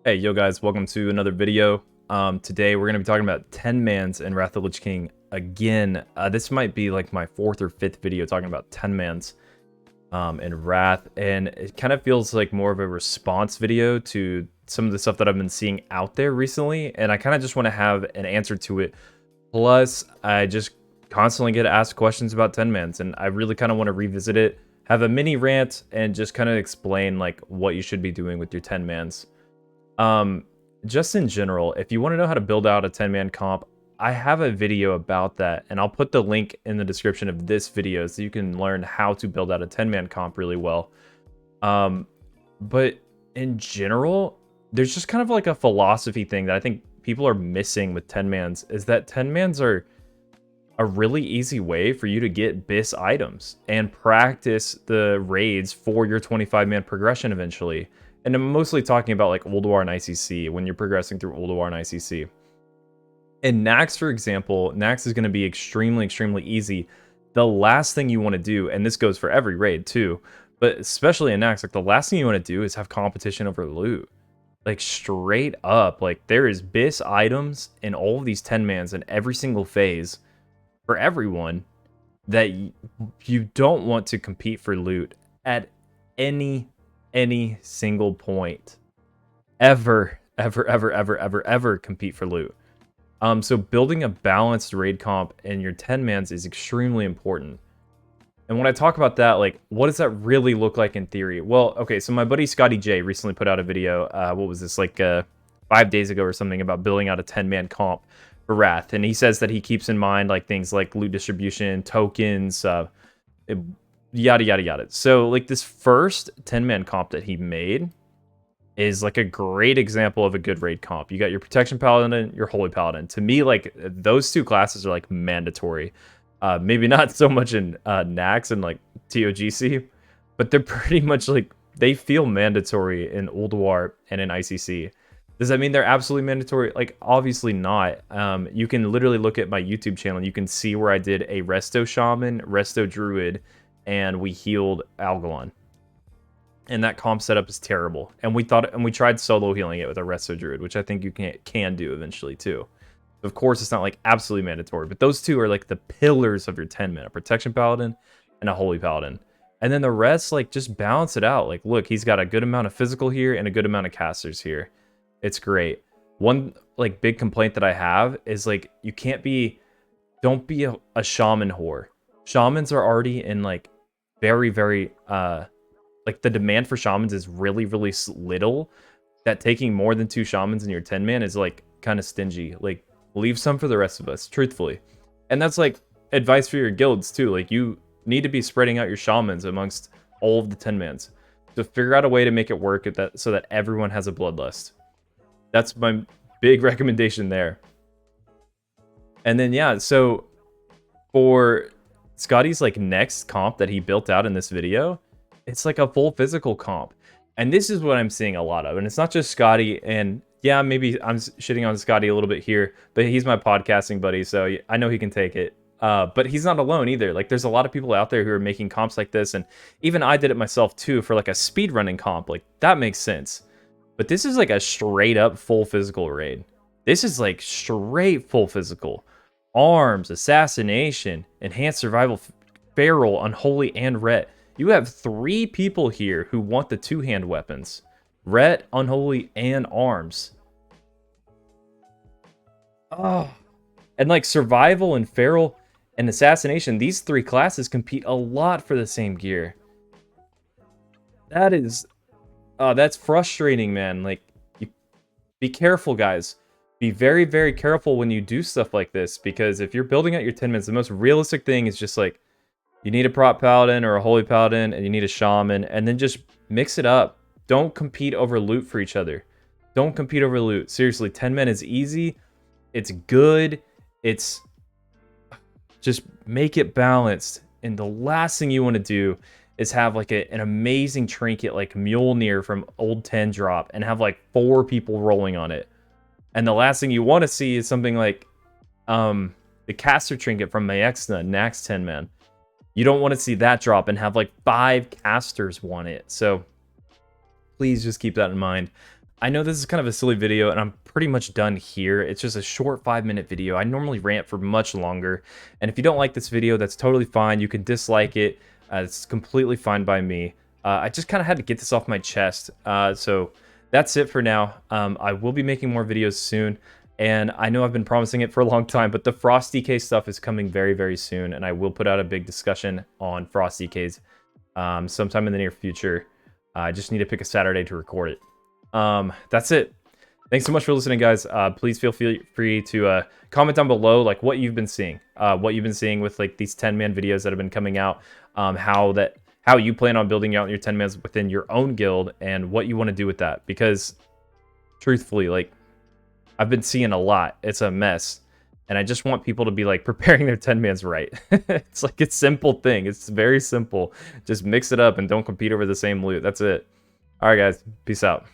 Hey, yo guys, welcome to another video. Today we're going to be talking about 10 mans in Wrath of the Lich King again. This might be like my fourth or fifth video talking about 10 mans in Wrath, and it kind of feels like more of a response video to some of the stuff that I've been seeing out there recently, and I kind of just want to have an answer to it. Plus, I just constantly get asked questions about 10 mans, and I really kind of want to revisit it, have a mini rant, and just kind of explain like what you should be doing with your 10 mans. Just in general, if you want to know how to build out a 10-man comp, I have a video about that, and I'll put the link in the description of this video so you can learn how to build out a 10-man comp really well. But in general, there's just kind of like a philosophy thing that I think people are missing with 10-mans, is that 10-mans are a really easy way for you to get BIS items and practice the raids for your 25-man progression eventually. And I'm mostly talking about like Ulduar and ICC when you're progressing through Ulduar and ICC. In Nax, for example, Nax is going to be extremely easy. The last thing you want to do, and this goes for every raid too, but especially in Nax, like the last thing you want to do is have competition over loot. Like straight up, like there is BIS items in all of these 10 mans in every single phase for everyone that you don't want to compete for loot at any single point ever compete for loot. So building a balanced raid comp in your 10 mans is extremely important. And when I talk about that, like, what does that really look like in theory? Well, okay, so my buddy Scotte J recently put out a video, what was this, like 5 days ago or something, about building out a 10-man comp for Wrath. And he says that he keeps in mind like things like loot distribution, tokens, yada yada. So like this first 10-man comp that he made is like a great example of a good raid comp. You got your Protection Paladin, your Holy Paladin. To me, like those two classes are like mandatory. Maybe not so much in Nax and like TOGC, but they're pretty much like, they feel mandatory in Ulduar and in ICC. Does that mean they're absolutely mandatory? Like, obviously not. You can literally look at my YouTube channel. You can see where I did a Resto Shaman, Resto Druid, and we healed Algalon. And that comp setup is terrible. And we tried solo healing it with a Resto Druid, which I think you can do eventually too. Of course, it's not like absolutely mandatory, but those two are like the pillars of your 10-man, a Protection Paladin and a Holy Paladin. And then the rest, like, just balance it out. Like, look, he's got a good amount of physical here and a good amount of casters here. It's great. One like big complaint that I have is like, don't be a shaman whore. Shamans are already in like very like the demand for shamans is really little, that taking more than 2 shamans in your 10-man is like kind of stingy. Like, leave some for the rest of us, truthfully. And that's like advice for your guilds too. Like, you need to be spreading out your shamans amongst all of the 10-mans. So figure out a way to make it work so that everyone has a bloodlust. That's my big recommendation there. And then yeah, so for Scotty's like next comp that he built out in this video, it's like a full physical comp. And this is what I'm seeing a lot of. And it's not just Scotty, and yeah, maybe I'm shitting on Scotty a little bit here, but he's my podcasting buddy, so I know he can take it. But he's not alone either. Like, there's a lot of people out there who are making comps like this, and even I did it myself too for like a speedrunning comp. Like, that makes sense. But this is like a straight up full physical raid. This is like straight full physical. Arms, assassination, enhanced survival, feral, unholy, and ret. You have 3 people here who want the 2-hand weapons. Ret, unholy, and arms. Oh. And like survival and feral and assassination, these 3 classes compete a lot for the same gear. That is... that's frustrating, man. Like, be careful, guys. Be very careful when you do stuff like this, because if you're building out your 10 mans, the most realistic thing is just like, you need a prop paladin or a holy paladin, and you need a shaman, and then just mix it up. Don't compete over loot for each other. Don't compete over loot. Seriously, 10 men is easy. It's good. It's just make it balanced. And the last thing you want to do is have like an amazing trinket like Mjolnir from Old 10 drop and have like 4 people rolling on it. And the last thing you want to see is something like the caster trinket from Mayexna, Nax 10-man. You don't want to see that drop and have like 5 casters want it. So please just keep that in mind. I know this is kind of a silly video, and I'm pretty much done here. It's just a short 5-minute video. I normally rant for much longer, and if you don't like this video, that's totally fine. You can dislike it. It's completely fine by me. I just kind of had to get this off my chest. So that's it for now. I will be making more videos soon, and I know I've been promising it for a long time, but the Frost DK stuff is coming very, very soon, and I will put out a big discussion on Frost DKs sometime in the near future. I just need to pick a Saturday to record it. That's it. Thanks so much for listening, guys. Please feel free to comment down below like what you've been seeing, with like these 10-man videos that have been coming out, how you plan on building out your 10-mans within your own guild, and what you want to do with that. Because truthfully, like, I've been seeing a lot. It's a mess, and I just want people to be like preparing their 10-mans right. It's like a simple thing. It's very simple. Just mix it up and don't compete over the same loot. That's it. All right, guys. Peace out.